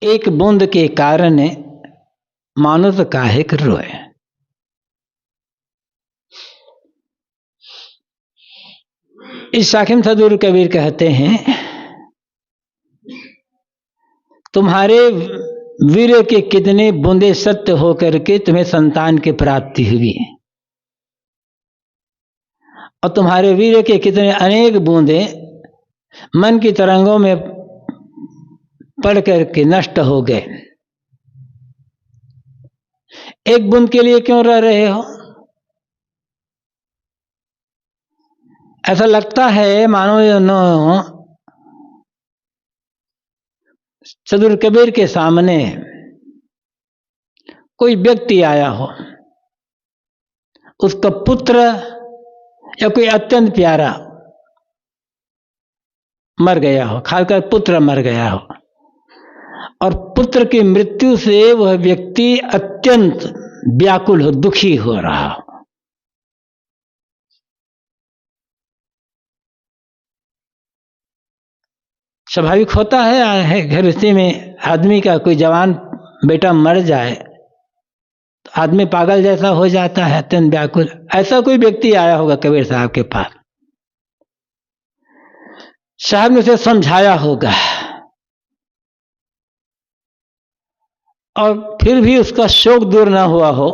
एक बूंद के कारण मानुष काहे कर रोए। इस शाखी में सदगुरु कबीर कहते हैं, तुम्हारे वीर्य के कितने बूंदे सत्य होकर के तुम्हें संतान की प्राप्ति हुई, और तुम्हारे वीर्य के कितने अनेक बूंदे मन की तरंगों में पड़ करके नष्ट हो गए। एक बूंद के लिए क्यों रह रहे हो? ऐसा लगता है मानो सदगुरु कबीर के सामने कोई व्यक्ति आया हो, उसका पुत्र या कोई अत्यंत प्यारा मर गया हो, खासकर पुत्र मर गया हो, और पुत्र की मृत्यु से वह व्यक्ति अत्यंत व्याकुल हो, दुखी हो रहा हो। स्वाभाविक होता है गृहस्थी में आदमी का कोई जवान बेटा मर जाए तो आदमी पागल जैसा हो जाता है, अत्यंत व्याकुल। ऐसा कोई व्यक्ति आया होगा कबीर साहब के पास, साहब ने उसे समझाया होगा और फिर भी उसका शोक दूर ना हुआ हो,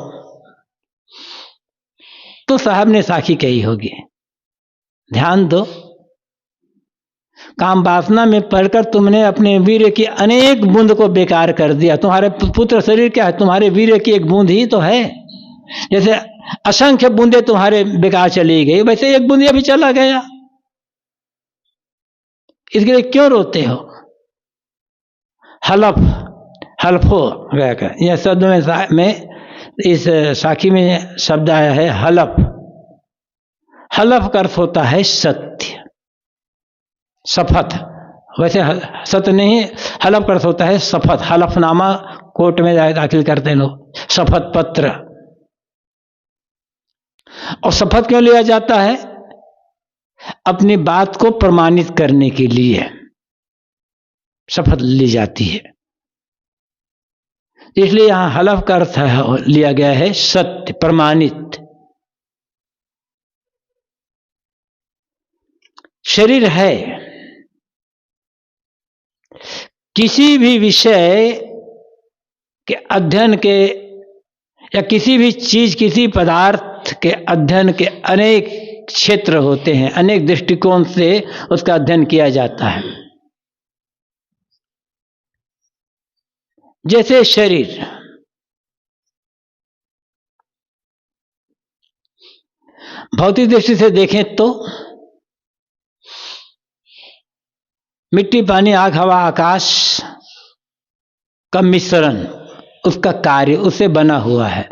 तो साहब ने साखी कही होगी, ध्यान दो, काम वासना में पड़कर तुमने अपने वीर्य की अनेक बूंद को बेकार कर दिया। तुम्हारे पुत्र शरीर क्या है? तुम्हारे वीर्य की एक बूंद ही तो है। जैसे असंख्य बूंदे तुम्हारे बेकार चली गई, वैसे एक बूंद भी चला गया। इसके लिए क्यों रोते हो? हलफो यह शब्द में इस साखी में शब्द आया है हलफ। हलफ का अर्थ होता है सत्य, शपथ। वैसे सत्य नहीं, हलफ का अर्थ होता है शपथ। हलफनामा कोर्ट में दाखिल करते हैं लोग, शपथ पत्र। और शपथ क्यों लिया जाता है? अपनी बात को प्रमाणित करने के लिए शपथ ली जाती है। इसलिए यहां हलफ का अर्थ लिया गया है सत्य, प्रमाणित। शरीर है, किसी भी विषय के अध्ययन के या किसी भी चीज, किसी पदार्थ के अध्ययन के अनेक क्षेत्र होते हैं, अनेक दृष्टिकोण से उसका अध्ययन किया जाता है। जैसे शरीर, भौतिक दृष्टि से देखें तो मिट्टी, पानी, आग, हवा, आकाश का मिश्रण, उसका कार्य, उससे बना हुआ है।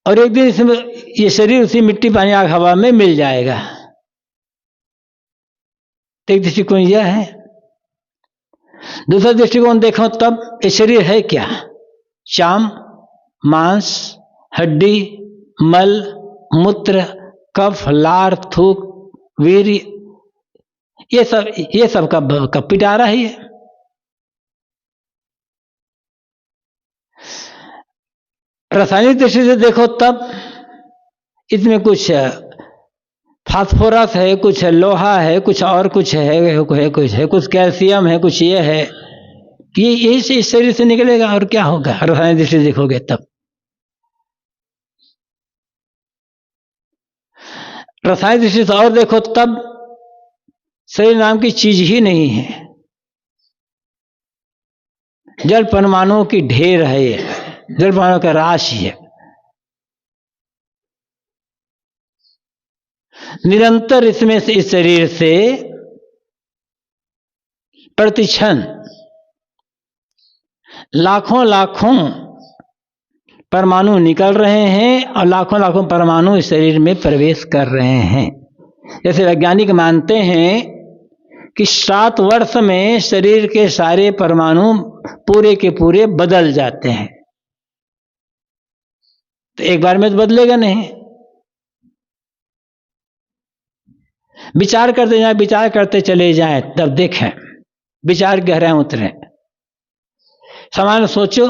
और एक दिन इसमें ये शरीर उसी मिट्टी, पानी, आग, हवा में मिल जाएगा। एक दृष्टिकोण यह है। दूसरा दृष्टिकोण देखो तब ये शरीर है क्या? चाम, मांस, हड्डी, मल, मूत्र, कफ, लार, थूक, वीर्य, ये सब का पिटारा ही है। रासायनिक दृष्टि से देखो तब इसमें कुछ फास्फोरस है, कुछ लोहा है, कुछ और कुछ है, कुछ कैल्शियम है, कुछ ये है। ये इस शरीर से निकलेगा और क्या होगा? रासायनिक दृष्टि से देखोगे तब। रासायनिक दृष्टि से और देखो तब शरीर नाम की चीज ही नहीं है। जल परमाणुओं की ढेर है, ये जल परमाणुओं का राशि है। निरंतर इसमें से, इस शरीर से प्रतिक्षण लाखों लाखों परमाणु निकल रहे हैं और लाखों लाखों परमाणु इस शरीर में प्रवेश कर रहे हैं। जैसे वैज्ञानिक मानते हैं कि 7 वर्ष में शरीर के सारे परमाणु पूरे के पूरे बदल जाते हैं। तो एक बार में तो बदलेगा नहीं। विचार करते जाएं, विचार करते चले जाएं, तब देखें विचार गहराई उतरे। सामान्य सोचो,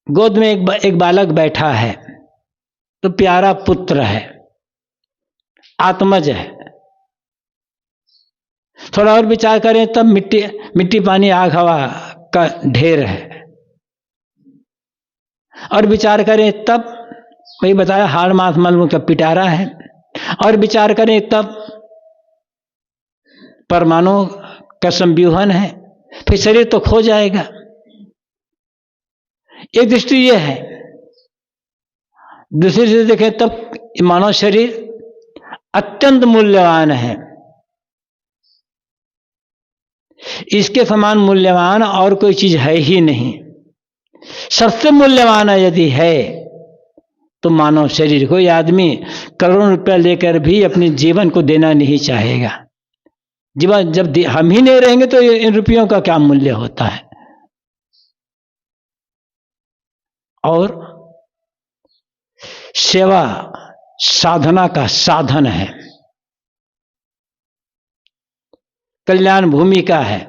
गोद में एक बालक बैठा है तो प्यारा पुत्र है, आत्मज है। थोड़ा और विचार करें तब मिट्टी पानी आग हवा का ढेर है। और विचार करें तब वही बताया हाड़ मांस मलमूत्र का पिटारा है। और विचार करें तब परमाणु का संव्यूहन है। फिर शरीर तो खो जाएगा। एक दृष्टि यह है। दूसरी से देखें तब मानव शरीर अत्यंत मूल्यवान है। इसके समान मूल्यवान और कोई चीज है ही नहीं। सबसे मूल्यवान यदि है तो मानव शरीर। कोई आदमी करोड़ों रुपया लेकर भी अपने जीवन को देना नहीं चाहेगा। जीवन जब हम ही नहीं रहेंगे तो इन रुपयों का क्या मूल्य होता है। और सेवा साधना का साधन है, कल्याण भूमिका है।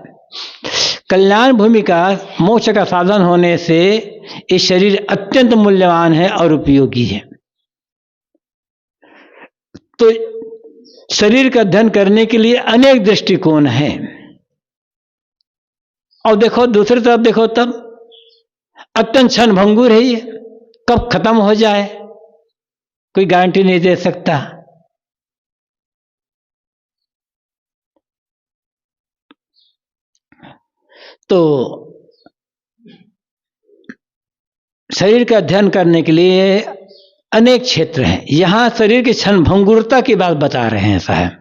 कल्याण भूमिका मोक्ष का साधन होने से ये शरीर अत्यंत मूल्यवान है और उपयोगी है। तो शरीर का अध्ययन करने के लिए अनेक दृष्टिकोण हैं। और देखो दूसरी तरफ देखो तब अत्यंत क्षणभंगुर है। ये कब खत्म हो जाए कोई गारंटी नहीं दे सकता। तो शरीर का अध्ययन करने के लिए अनेक क्षेत्र हैं। यहां शरीर की क्षणभंगुरता की बात बता रहे हैं साहब।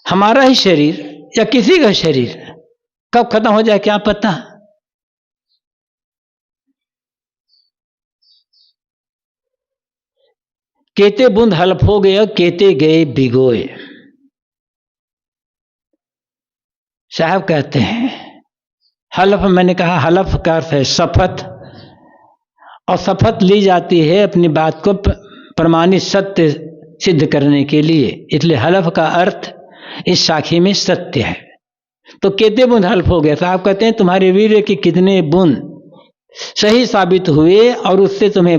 हमारा ही शरीर या किसी का शरीर कब खत्म हो जाए क्या पता। केते बूंद हलफ हो गया, केते गए भिगोए। साहब कहते हैं हलफ, मैंने कहा हलफ का अर्थ है शपथ। और शपथ ली जाती है अपनी बात को प्रमाणित सत्य सिद्ध करने के लिए। इसलिए हलफ का अर्थ इस साखी में सत्य है। तो केते बूंद हलफ हो गया। साहब कहते हैं तुम्हारे वीर्य के कितने बूंद सही साबित हुए और उससे तुम्हें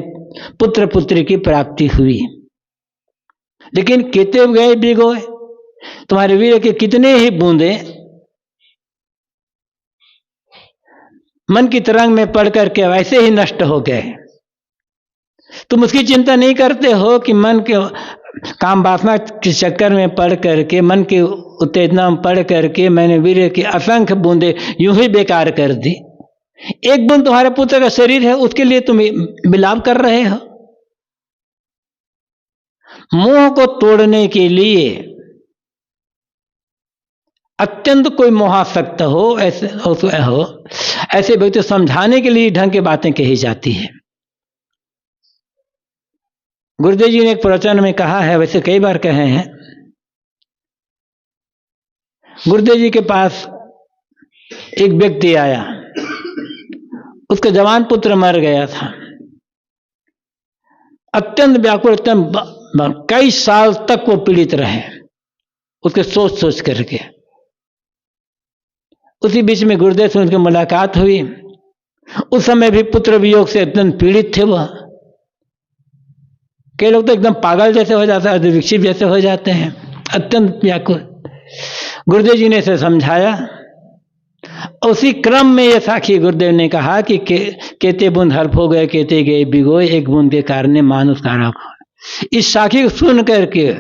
पुत्र पुत्री की प्राप्ति हुई। लेकिन केते गए भिगोए, तुम्हारे वीर्य के कितने ही बूंदे मन की तरंग में पढ़ करके वैसे ही नष्ट हो गए। तुम उसकी चिंता नहीं करते हो कि मन के काम वासना के चक्कर में पढ़ करके, मन की उत्तेजना में पढ़ करके मैंने वीर्य की असंख्य बूंदे यूं ही बेकार कर दी। एक बूंद तुम्हारे पुत्र का शरीर है, उसके लिए तुम विलाप कर रहे हो। मोह को तोड़ने के लिए अत्यंत कोई मोहासक्त हो ऐसे व्यक्ति समझाने के लिए ढंग की बातें कही जाती है। गुरुदेव जी ने एक प्रवचन में कहा है, वैसे कई बार कहे हैं। गुरुदेव जी के पास एक व्यक्ति आया, उसका जवान पुत्र मर गया था। अत्यंत व्याकुल, कई साल तक वो पीड़ित रहे उसके सोच सोच करके। उसी बीच में गुरुदेव से उनकी मुलाकात हुई। उस समय भी पुत्र वियोग से अत्यंत पीड़ित थे वह। कई लोग तो एकदम पागल जैसे हो जाते हैं, विक्षिप्त जैसे हो जाते हैं, अत्यंत व्याकुल। गुरुदेव जी ने इसे समझाया। उसी क्रम में यह साखी गुरुदेव ने कहा कि केते बूंद हल्फ हो गए, केते गए भिगोए, एक बूंद के कारण मानुष कारक हो। इस साखी को सुन करके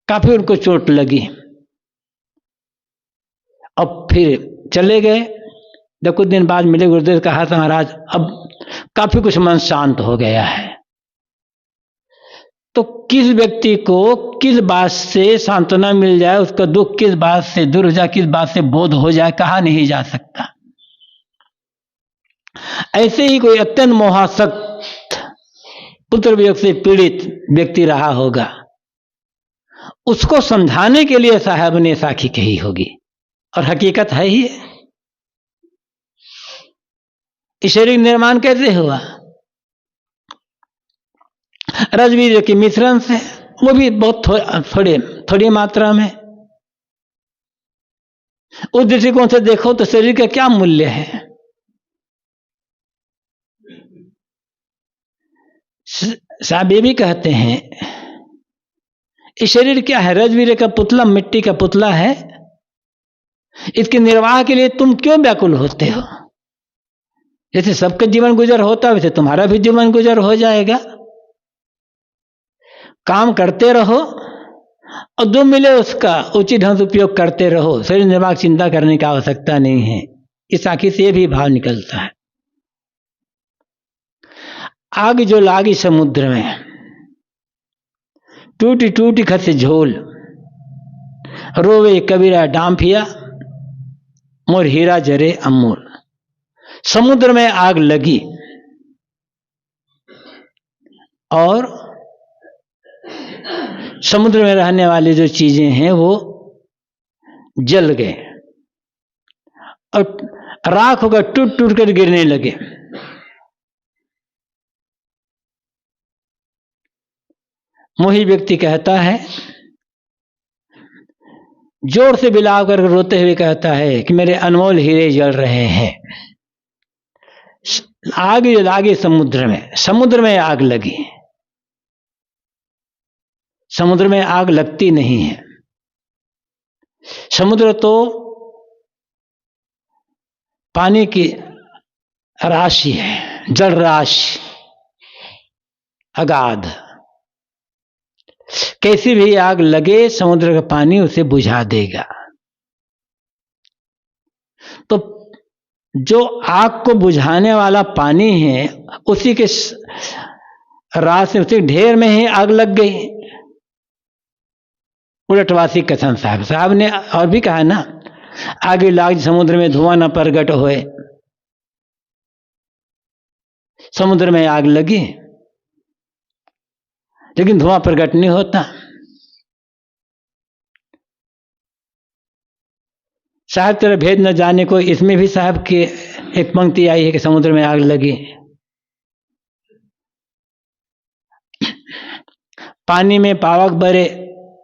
काफी उनको चोट लगी और फिर चले गए। जब कुछ दिन बाद मिले, गुरुदेव कहा था महाराज अब काफी कुछ मन शांत हो गया है। तो किस व्यक्ति को किस बात से सांत्वना मिल जाए, उसका दुख किस बात से दूर हो जाए, किस बात से बोध हो जाए, कहा नहीं जा सकता। ऐसे ही कोई अत्यंत मोहासक्त पुत्र वियोग से पीड़ित व्यक्ति रहा होगा, उसको समझाने के लिए साहब ने साखी कही होगी। और हकीकत है ही। इस शरीर निर्माण कैसे हुआ? रजवीर के मिश्रण से। वो भी बहुत थोड़ी मात्रा में। उस दृष्टिकोण से देखो तो शरीर का क्या मूल्य है। साहब ये भी कहते हैं ये शरीर क्या है, रजवीर का पुतला, मिट्टी का पुतला है। इसके निर्वाह के लिए तुम क्यों व्याकुल होते हो? जैसे सबका जीवन गुजर होता है वैसे तुम्हारा भी जीवन गुजर हो जाएगा। काम करते रहो और जो मिले उसका उचित ढंग से उपयोग करते रहो। शरीर निर्वाह की चिंता करने की आवश्यकता नहीं है। इस आखिर से यह भी भाव निकलता है। आग जो लागी समुद्र में, टूटी टूटी खसे झोल, रोवे कबीरा डांफिया, मोर हीरा जरे अमूल। समुद्र में आग लगी और समुद्र में रहने वाली जो चीजें हैं वो जल गए और राख होकर टूट टूट कर गिरने लगे। मोही व्यक्ति कहता है, जोर से बिलाव कर रोते हुए कहता है कि मेरे अनमोल हीरे जल रहे हैं। आग लागी समुद्र में आग लगी। समुद्र में आग लगती नहीं है। समुद्र तो पानी की राशि है, जल राशि, अगाध। कैसी भी आग लगे समुद्र का पानी उसे बुझा देगा। तो जो आग को बुझाने वाला पानी है उसी के रास में, उसी ढेर में ही आग लग गई। उलटवासी कथन साहब ने और भी कहा ना, आगे लाग समुद्र में धुआं न प्रगट होए। समुद्र में आग लगी लेकिन धुआं प्रकट नहीं होता। साहब तेरा भेद न जाने को, इसमें भी साहब की एक पंक्ति आई है कि समुद्र में आग लगी। पानी में पावक बरे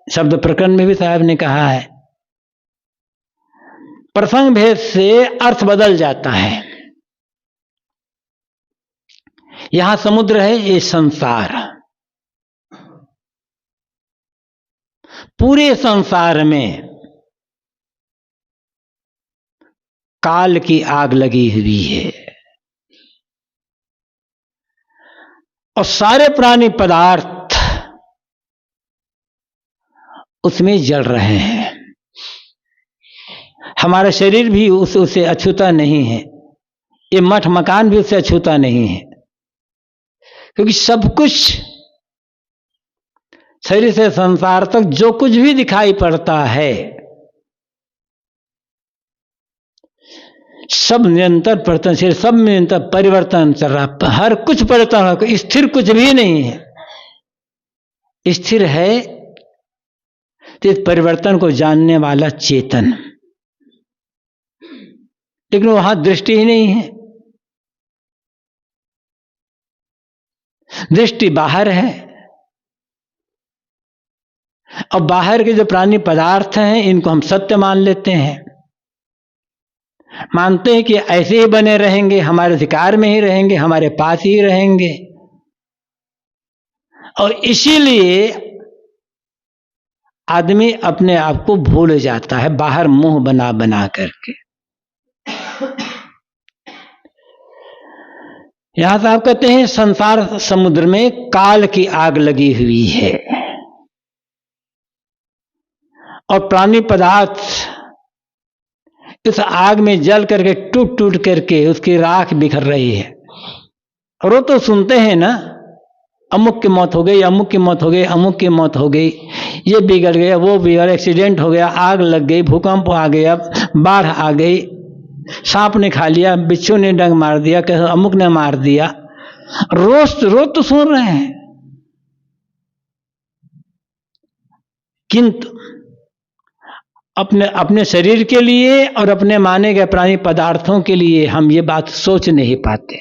शब्द प्रकरण में भी साहब ने कहा है। प्रसंग भेद से अर्थ बदल जाता है। यहां समुद्र है, ये संसार। पूरे संसार में काल की आग लगी हुई है और सारे प्राणी पदार्थ उसमें जल रहे हैं। हमारा शरीर भी उससे अछूता नहीं है। ये मठ मकान भी उससे अछूता नहीं है, क्योंकि सब कुछ शरीर से संसार तक जो कुछ भी दिखाई पड़ता है सब निरंतर परिवर्तनशील, सब निरंतर परिवर्तन चल रहा। हर कुछ परिवर्तन हो, स्थिर कुछ भी नहीं है। स्थिर है तो इस परिवर्तन को जानने वाला चेतन, लेकिन वहां दृष्टि ही नहीं है। दृष्टि बाहर है और बाहर के जो प्राणी पदार्थ हैं इनको हम सत्य मान लेते हैं। मानते हैं कि ऐसे ही बने रहेंगे, हमारे अधिकार में ही रहेंगे, हमारे पास ही रहेंगे। और इसीलिए आदमी अपने आप को भूल जाता है, बाहर मुंह बना बना करके। यहां साहब कहते हैं संसार समुद्र में काल की आग लगी हुई है और प्राणी पदार्थ इस आग में जल करके टूट टूट करके उसकी राख बिखर रही है। और वो तो सुनते हैं ना, अमुक की मौत हो गई, अमुक की मौत हो गई, अमुक की मौत हो गई, ये बिगड़ गया, वो बिगड़, एक्सीडेंट हो गया, आग लग गई, भूकंप आ गया, बाढ़ आ गई, सांप ने खा लिया, बिच्छू ने डंग मार दिया, कहीं अमुक ने मार दिया। रोज रोज तो सुन रहे हैं, किंतु अपने अपने शरीर के लिए और अपने माने गए प्राणी पदार्थों के लिए हम ये बात सोच नहीं पाते।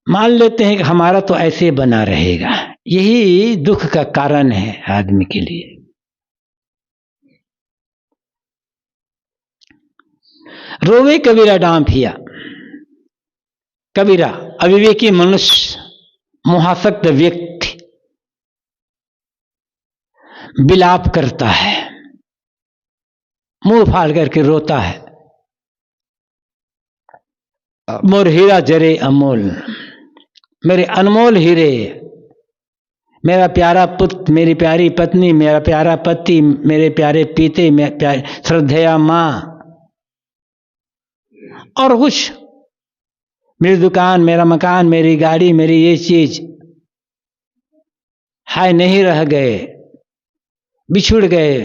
मान लेते हैं कि हमारा तो ऐसे बना रहेगा। यही दुख का कारण है आदमी के लिए। रोवे कबीरा डांफिया। कबीरा अविवेकी मनुष्य, मोहासक्त व्यक्ति विलाप करता है, मुंह फाड़ करके रोता है। मोर हीरा जरे अमोल, मेरे अनमोल हीरे, मेरा प्यारा पुत्र, मेरी प्यारी पत्नी, मेरा प्यारा पति, मेरे प्यारे पीते, मेरे प्यारे श्रद्धेया माँ, और कुछ, मेरी दुकान, मेरा मकान, मेरी गाड़ी, मेरी ये चीज, हाय नहीं रह गए, बिछुड़ गए,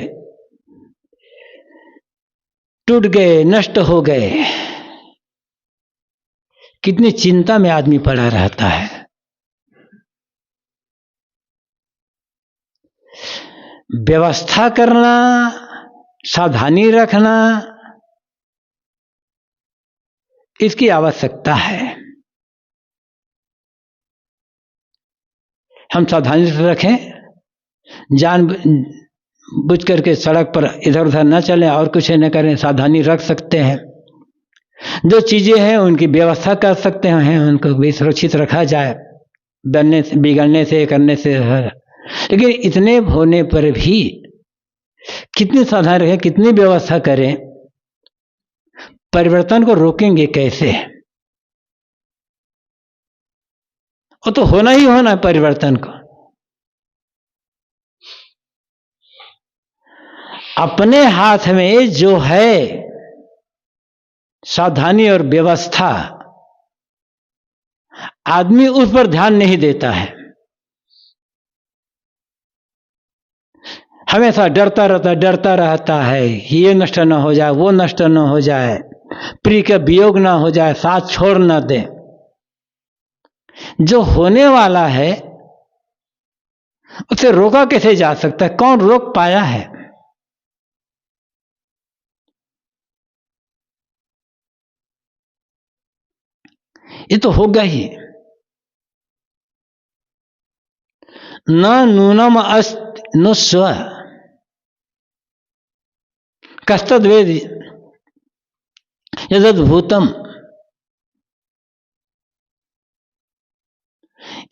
टूट गए, नष्ट हो गए। कितनी चिंता में आदमी पड़ा रहता है। व्यवस्था करना, सावधानी रखना, इसकी आवश्यकता है। हम सावधानी से रखें, जान बुझ करके सड़क पर इधर उधर न चलें और कुछ न करें, सावधानी रख सकते हैं। जो चीजें हैं उनकी व्यवस्था कर सकते हैं, उनको भी सुरक्षित रखा जाए, बनने से, बिगड़ने से, करने से। लेकिन इतने होने पर भी कितनी सावधानी रखें, कितनी व्यवस्था करें, परिवर्तन को रोकेंगे कैसे? वो तो होना ही होना है परिवर्तन को। अपने हाथ में जो है सावधानी और व्यवस्था, आदमी उस पर ध्यान नहीं देता है, हमेशा डरता रहता है, ये नष्ट न हो जाए, वो नष्ट न हो जाए, प्रिय का वियोग न हो जाए, साथ छोड़ न दे। जो होने वाला है उसे रोका कैसे जा सकता है? कौन रोक पाया है? ये तो होगा ही। न नूनम अस्त न स्व कस्तद्वेद यदद्भूतम।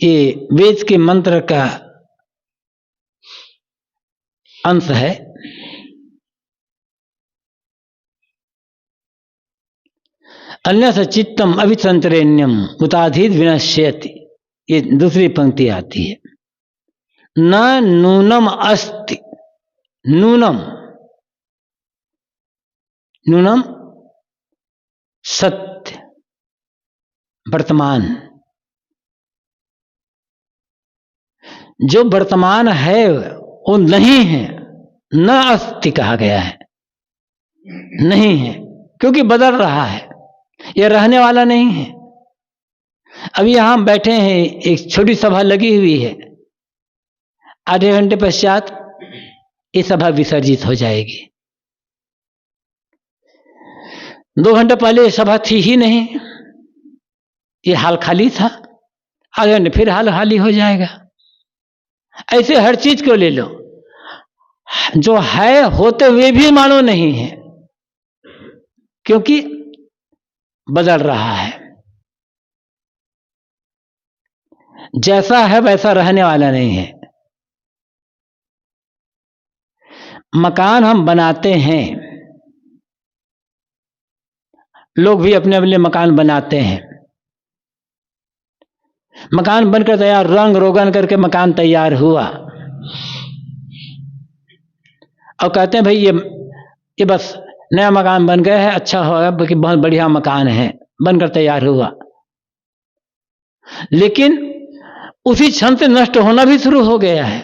ये वेद के मंत्र का अंश है। अन्यथा चित्तम अभिसंतरेण्यम उताधीत विनश्यति। ये दूसरी पंक्ति आती है। न नूनम अस्ति, नूनम, नूनम सत्य, वर्तमान। जो वर्तमान है वो नहीं है, न अस्ति कहा गया है, नहीं है, क्योंकि बदल रहा है, यह रहने वाला नहीं है। अभी यहां बैठे हैं, एक छोटी सभा लगी हुई है, आधे घंटे पश्चात ये सभा विसर्जित हो जाएगी। 2 घंटे पहले सभा थी ही नहीं, ये हाल खाली था, आधे घंटे फिर हाल खाली हो जाएगा। ऐसे हर चीज को ले लो, जो है होते हुए भी मानो नहीं है, क्योंकि बदल रहा है। जैसा है वैसा रहने वाला नहीं है। मकान हम बनाते हैं, लोग भी अपने अपने मकान बनाते हैं। मकान बनकर तैयार, रंग रोगन करके मकान तैयार हुआ और कहते हैं भाई ये बस नया मकान बन गया है, अच्छा होगा, क्योंकि बहुत बढ़िया मकान है, बनकर तैयार हुआ। लेकिन उसी क्षण से नष्ट होना भी शुरू हो गया है।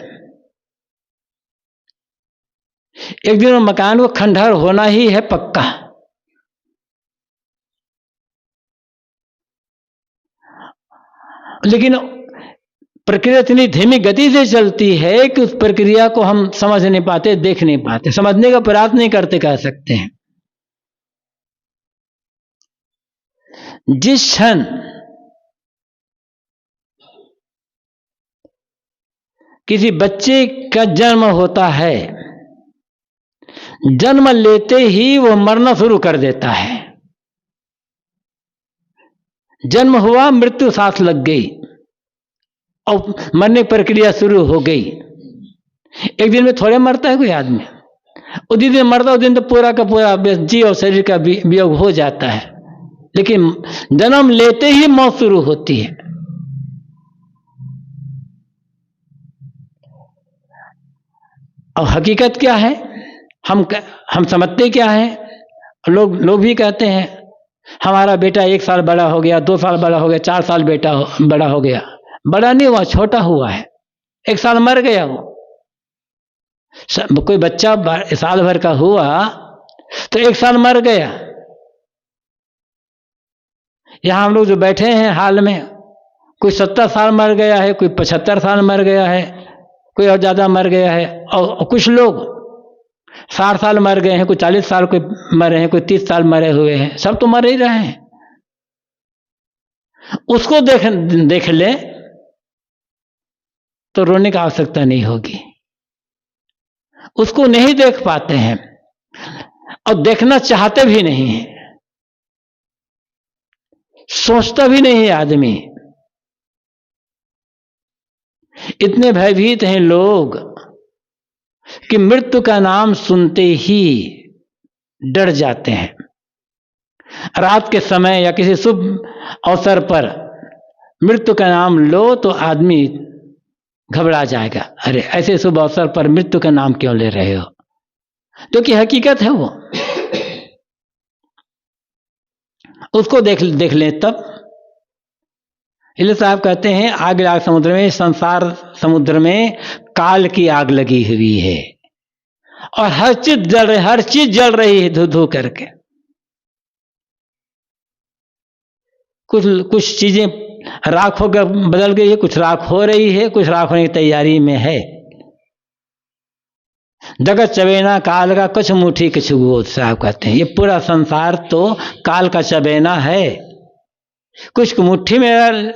एक दिन मकान को खंडहर होना ही है पक्का। लेकिन प्रक्रिया इतनी धीमी गति से चलती है कि उस प्रक्रिया को हम समझ नहीं पाते, देख नहीं पाते, समझने का प्रयास नहीं करते, कह सकते हैं। जिस क्षण किसी बच्चे का जन्म होता है, जन्म लेते ही वो मरना शुरू कर देता है। जन्म हुआ, मृत्यु सांस लग गई और मरने की प्रक्रिया शुरू हो गई। एक दिन में थोड़े मरता है कोई आदमी, उस दिन मरता, उस दिन तो पूरा का पूरा जी और शरीर का वियोग हो जाता है। लेकिन जन्म लेते ही मौत शुरू होती है। और हकीकत क्या है, हम समझते क्या है, लोग भी कहते हैं हमारा बेटा 1 साल बड़ा हो गया, 2 साल बड़ा हो गया, 4 साल बड़ा हो गया। बड़ा नहीं हुआ, छोटा हुआ है, 1 साल मर गया वो। कोई बच्चा साल भर का हुआ तो 1 साल मर गया। यहां हम लोग जो बैठे हैं हाल में, कोई 70 साल मर गया है, कोई 75 साल मर गया है, कोई और ज्यादा मर गया है, और कुछ लोग 60 साल मर गए हैं, कोई 40 साल कोई मरे हैं, कोई 30 साल मरे हुए हैं। सब तो मर ही रहे हैं। उसको देख ले तो रोने की आवश्यकता नहीं होगी। उसको नहीं देख पाते हैं और देखना चाहते भी नहीं है, सोचता भी नहीं है आदमी। इतने भयभीत हैं लोग कि मृत्यु का नाम सुनते ही डर जाते हैं। रात के समय या किसी शुभ अवसर पर मृत्यु का नाम लो तो आदमी घबरा जाएगा, अरे ऐसे शुभ अवसर पर मृत्यु का नाम क्यों ले रहे हो, जो कि हकीकत है। वो उसको देख लें तब। इसलिए साहब कहते हैं आग लाग समुद्र में, संसार समुद्र में काल की आग लगी हुई है और हर चीज जल रही है धू धू करके। कुछ चीजें राख होकर बदल गई है, कुछ राख हो रही है, कुछ राख होने की तैयारी में है। जगत चबेना काल का कुछ मुट्ठी कुछ गोद, साहब कहते हैं ये पूरा संसार तो काल का चबेना है। कुछ को मुट्ठी में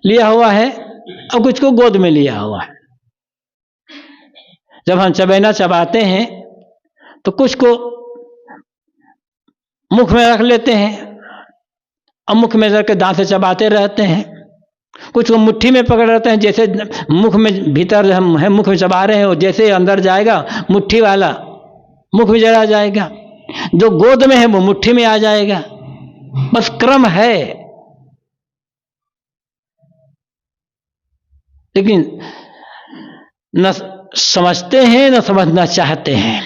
लिया हुआ है और कुछ को गोद में लिया हुआ है। जब हम चबेना चबाते हैं तो कुछ को मुख में रख लेते हैं और मुख में रख के दांत से चबाते रहते हैं। कुछ को मुट्ठी में पकड़ रहते हैं, जैसे मुख में भीतर हम है, मुख में चबा रहे हैं, और जैसे अंदर जाएगा मुट्ठी वाला मुख में चला जाएगा, जो गोद में है वो मुट्ठी में आ जाएगा। बस क्रम है। लेकिन न समझते हैं न समझना चाहते हैं।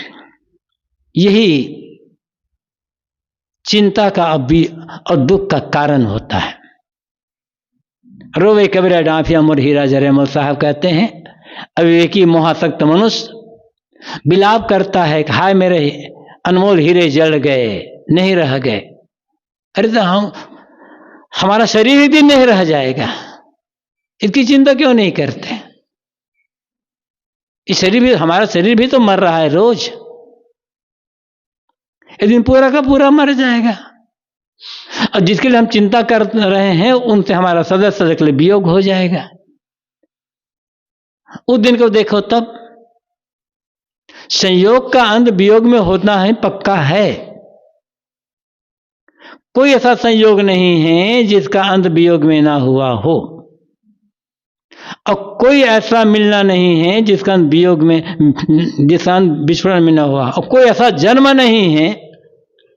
यही चिंता का और दुख का कारण होता है। रोवे कबीरा डांफिया मुर हीरा जरे मुर, साहब कहते हैं अविवेकी मोहासक्त मनुष्य विलाप करता है कि हाय मेरे अनमोल हीरे जल गए, नहीं रह गए। अरे तो हमारा शरीर एक दिन नहीं रह जाएगा, इसकी चिंता क्यों नहीं करते? इस शरीर भी, हमारा शरीर भी तो मर रहा है रोज, एक दिन पूरा का पूरा मर जाएगा। और जिसके लिए हम चिंता कर रहे हैं उनसे हमारा सदस्य के लिए वियोग हो जाएगा। उस दिन को देखो तब। संयोग का अंत वियोग में होना है, पक्का है। कोई ऐसा संयोग नहीं है जिसका अंत वियोग में ना हुआ हो, और कोई ऐसा मिलना नहीं है जिसका अंत वियोग में, जिसका अंत विस्फोरण में ना हुआ, और कोई ऐसा जन्म नहीं है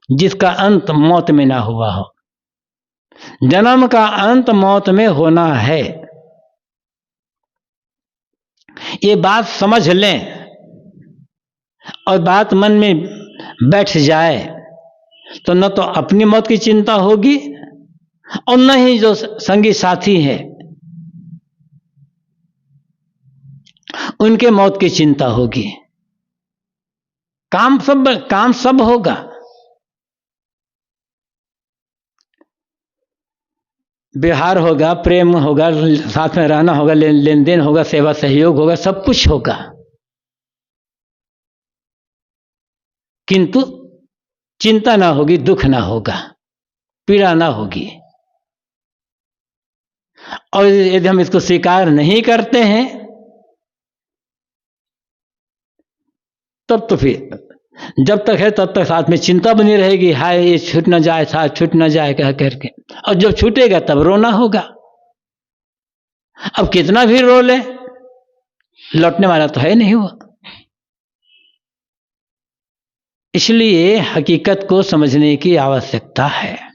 जिसका अंत मौत में ना हुआ हो। जन्म का अंत मौत में होना है। ये बात समझ लें और बात मन में बैठ जाए तो न तो अपनी मौत की चिंता होगी और न ही जो संगी साथी है उनके मौत की चिंता होगी। काम सब होगा। व्यवहार होगा, प्रेम होगा, साथ में रहना होगा, लेन देन होगा, सेवा सहयोग होगा, सब कुछ होगा, किंतु चिंता ना होगी, दुख ना होगा, पीड़ा ना होगी। और यदि हम इसको स्वीकार नहीं करते हैं तब तो फिर जब तक है तब तक साथ में चिंता बनी रहेगी, हाय ये छूट न जाए, साथ छूट न जाए कह करके। और जब छूटेगा तब रोना होगा। अब कितना भी रो ले, लौटने वाला तो है नहीं वो। इसलिए हकीकत को समझने की आवश्यकता है।